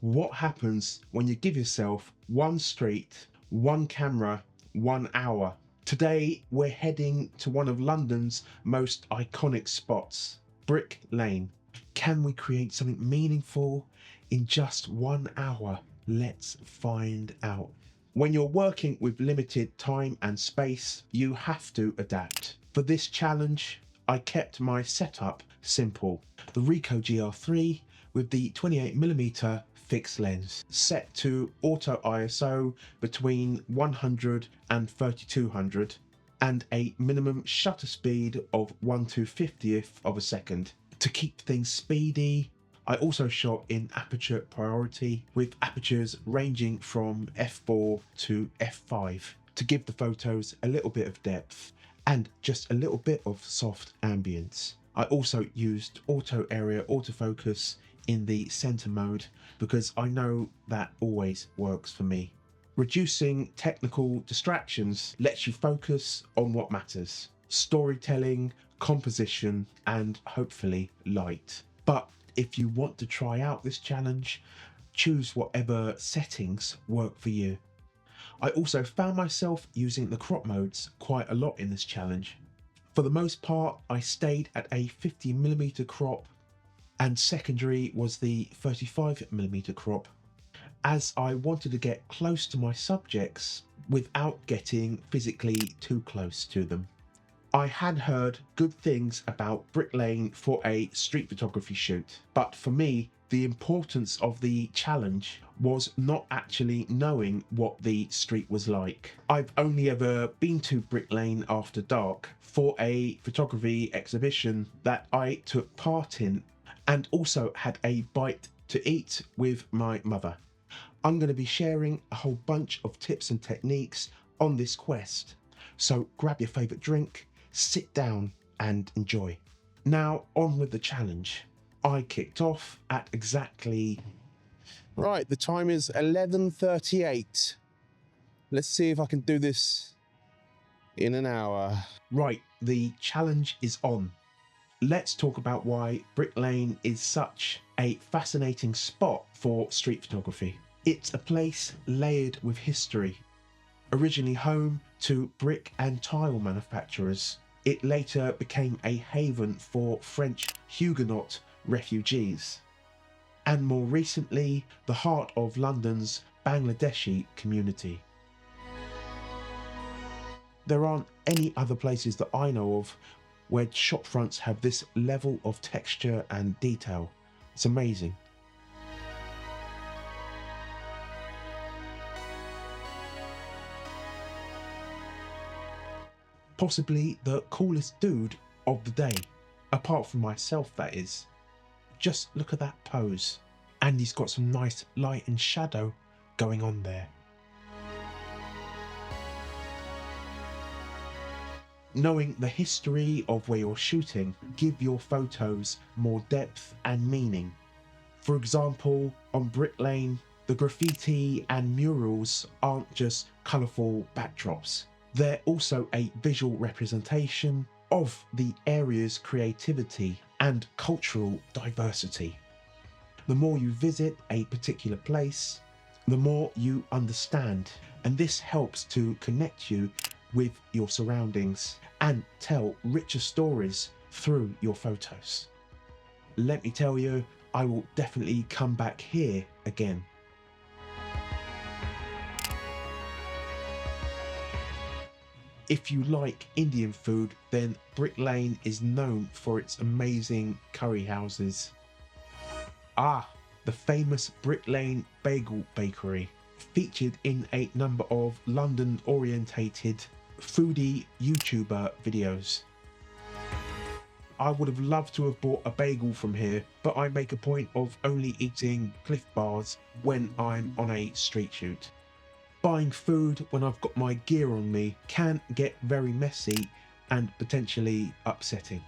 What happens when you give yourself one street, one camera, 1 hour? Today, we're heading to one of London's most iconic spots, Brick Lane. Can we create something meaningful in just 1 hour? Let's find out. When you're working with limited time and space, you have to adapt. For this challenge, I kept my setup simple. The Ricoh GR3 with the 28mm fixed lens set to auto ISO between 100 and 3200 and a minimum shutter speed of 1/250th of a second. To keep things speedy, I also shot in aperture priority with apertures ranging from f4 to f5 to give the photos a little bit of depth and just a little bit of soft ambience. I also used auto area autofocus in the center mode because I know that always works for me. Reducing technical distractions lets you focus on what matters: storytelling, composition, and hopefully light. But if you want to try out this challenge, choose whatever settings work for you. I also found myself using the crop modes quite a lot in this challenge. For the most part, I stayed at a 50mm crop, and secondary was the 35mm crop, as I wanted to get close to my subjects without getting physically too close to them. I had heard good things about Brick Lane for a street photography shoot, but for me, the importance of the challenge was not actually knowing what the street was like. I've only ever been to Brick Lane after dark for a photography exhibition that I took part in, and also had a bite to eat with my mother. I'm going to be sharing a whole bunch of tips and techniques on this quest, so grab your favourite drink, sit down and enjoy. Now on with the challenge. I kicked off at exactly... Right, the time is 11:38. Let's see if I can do this in an hour. Right, the challenge is on. Let's talk about why Brick Lane is such a fascinating spot for street photography. It's a place layered with history. Originally home to brick and tile manufacturers, it later became a haven for French Huguenot refugees, and more recently, the heart of London's Bangladeshi community. There aren't any other places that I know of where shop fronts have this level of texture and detail. It's amazing. Possibly the coolest dude of the day, apart from myself, that is. Just look at that pose, and he's got some nice light and shadow going on there. Knowing the history of where you're shooting give your photos more depth and meaning. For example, on Brick Lane, the graffiti and murals aren't just colourful backdrops. They're also a visual representation of the area's creativity and cultural diversity. The more you visit a particular place, the more you understand, and this helps to connect you with your surroundings and tell richer stories through your photos. Let me tell you, I will definitely come back here again. If you like Indian food, then Brick Lane is known for its amazing curry houses. The famous Brick Lane Bagel Bakery, featured in a number of London-orientated foodie YouTuber videos. I would have loved to have bought a bagel from here, but I make a point of only eating Cliff Bars when I'm on a street shoot. Buying food when I've got my gear on me can get very messy and potentially upsetting.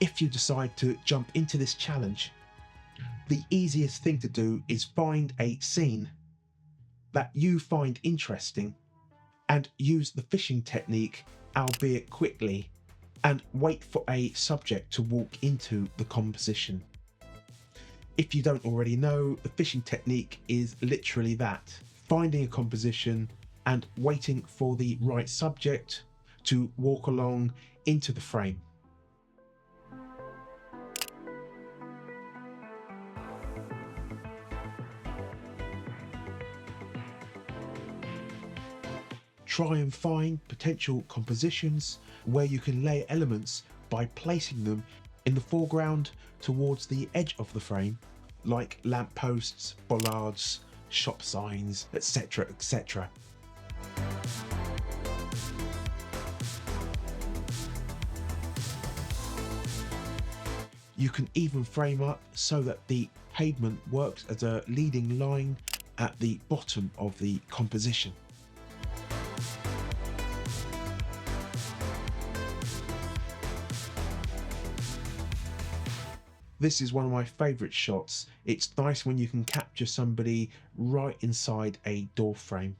If you decide to jump into this challenge, the easiest thing to do is find a scene that you find interesting and use the fishing technique, albeit quickly, and wait for a subject to walk into the composition. If you don't already know, the fishing technique is literally that: finding a composition and waiting for the right subject to walk along into the frame. Try and find potential compositions where you can layer elements by placing them in the foreground towards the edge of the frame, like lampposts, bollards, shop signs, etc., etc. You can even frame up so that the pavement works as a leading line at the bottom of the composition. This is one of my favourite shots. It's nice when you can capture somebody right inside a door frame.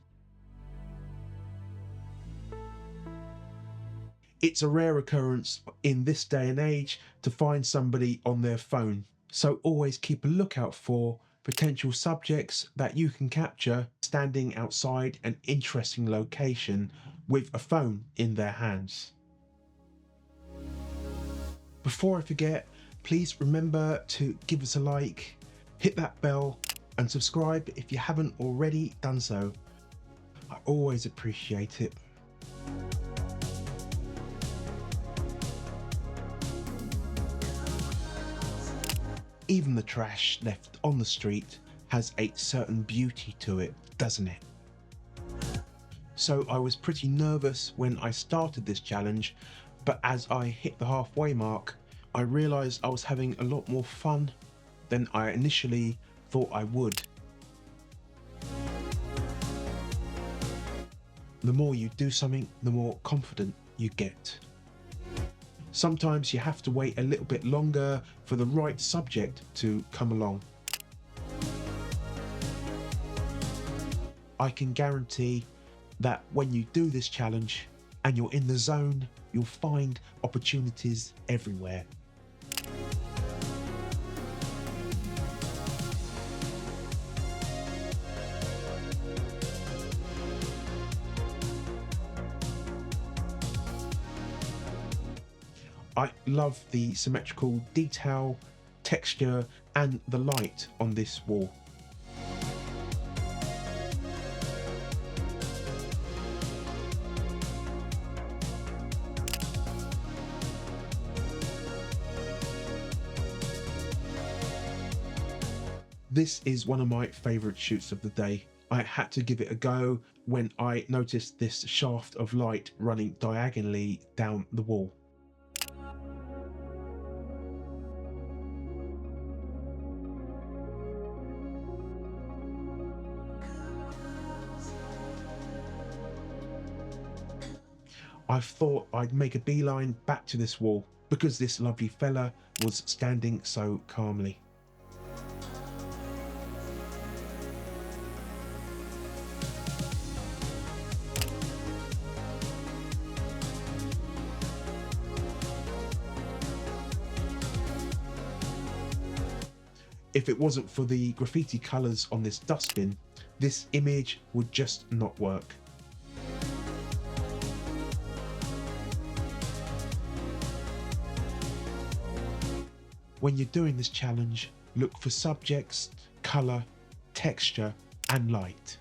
It's a rare occurrence in this day and age to find somebody on their phone, so always keep a lookout for potential subjects that you can capture standing outside an interesting location with a phone in their hands. Before I forget, please remember to give us a like, hit that bell and subscribe if you haven't already done so. I always appreciate it. Even the trash left on the street has a certain beauty to it, doesn't it? So I was pretty nervous when I started this challenge, but as I hit the halfway mark, I realised I was having a lot more fun than I initially thought I would. The more you do something, the more confident you get. Sometimes you have to wait a little bit longer for the right subject to come along. I can guarantee that when you do this challenge and you're in the zone, you'll find opportunities everywhere. I love the symmetrical detail, texture and the light on this wall. This is one of my favourite shoots of the day. I had to give it a go when I noticed this shaft of light running diagonally down the wall. I thought I'd make a beeline back to this wall because this lovely fella was standing so calmly. If it wasn't for the graffiti colours on this dustbin, this image would just not work. When you're doing this challenge, look for subjects, colour, texture and light.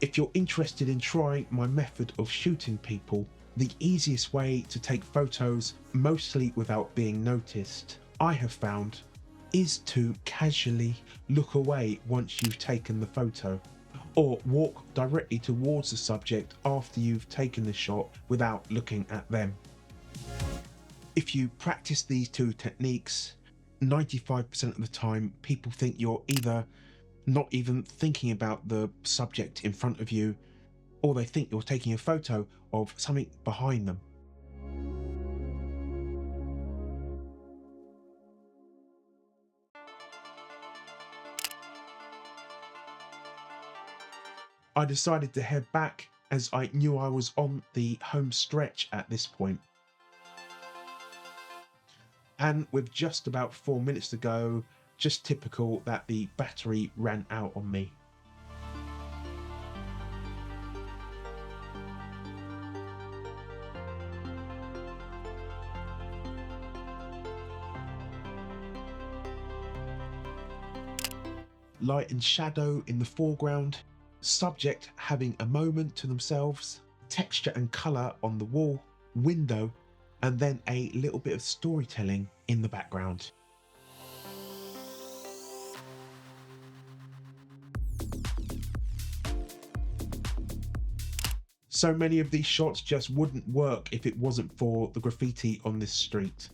If you're interested in trying my method of shooting people, the easiest way to take photos, mostly without being noticed, I have found, is to casually look away once you've taken the photo, or walk directly towards the subject after you've taken the shot without looking at them. If you practice these two techniques, 95% of the time people think you're either not even thinking about the subject in front of you, or they think you're taking a photo of something behind them. I decided to head back as I knew I was on the home stretch at this point. And with just about 4 minutes to go, just typical that the battery ran out on me. Light and shadow in the foreground, subject having a moment to themselves, texture and colour on the wall, window, and then a little bit of storytelling in the background. So many of these shots just wouldn't work if it wasn't for the graffiti on this street.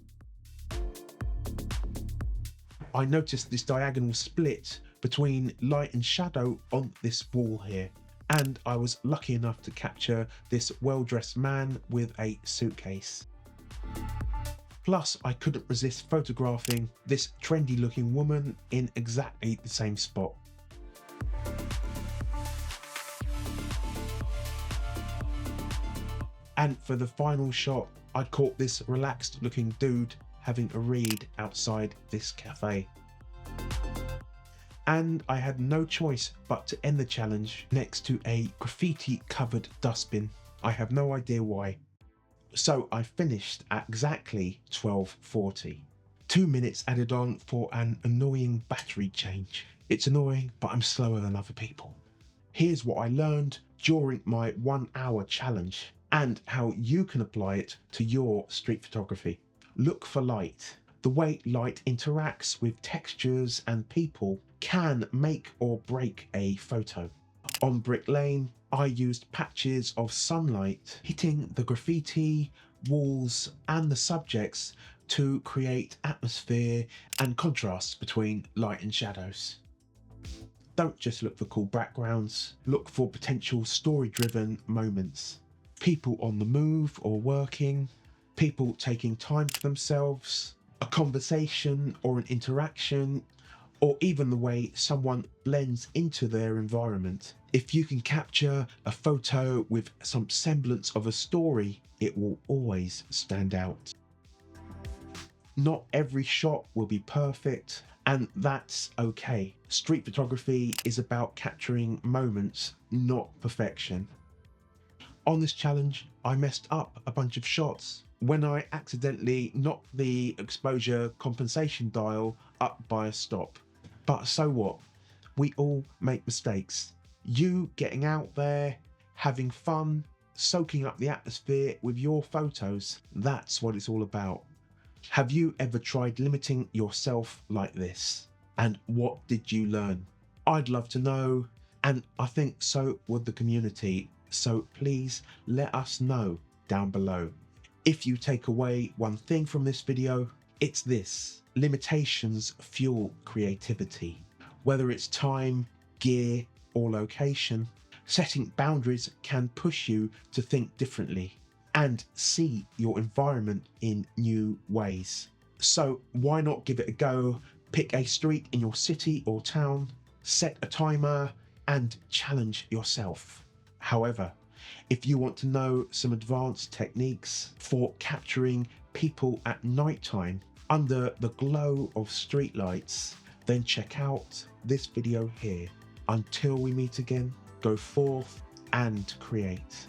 I noticed this diagonal split between light and shadow on this wall here, and I was lucky enough to capture this well-dressed man with a suitcase. Plus, I couldn't resist photographing this trendy looking woman in exactly the same spot. And for the final shot, I caught this relaxed looking dude having a read outside this cafe. And I had no choice but to end the challenge next to a graffiti covered dustbin. I have no idea why. So I finished at exactly 12:40. 2 minutes added on for an annoying battery change. It's annoying, but I'm slower than other people. Here's what I learned during my 1 hour challenge and how you can apply it to your street photography. Look for light. The way light interacts with textures and people can make or break a photo. On Brick Lane, I used patches of sunlight hitting the graffiti, walls, and the subjects to create atmosphere and contrast between light and shadows. Don't just look for cool backgrounds, look for potential story-driven moments. People on the move or working, people taking time for themselves, a conversation or an interaction, or even the way someone blends into their environment. If you can capture a photo with some semblance of a story, it will always stand out. Not every shot will be perfect, and that's okay. Street photography is about capturing moments, not perfection. On this challenge, I messed up a bunch of shots when I accidentally knocked the exposure compensation dial up by a stop. But so what? We all make mistakes. You getting out there, having fun, soaking up the atmosphere with your photos, that's what it's all about. Have you ever tried limiting yourself like this? And what did you learn? I'd love to know, and I think so would the community. So please let us know down below. If you take away one thing from this video, it's this: limitations fuel creativity. Whether it's time, gear, or location, setting boundaries can push you to think differently and see your environment in new ways. So why not give it a go? Pick a street in your city or town, set a timer, and challenge yourself. However, if you want to know some advanced techniques for capturing people at nighttime under the glow of streetlights, then check out this video here. Until we meet again, go forth and create.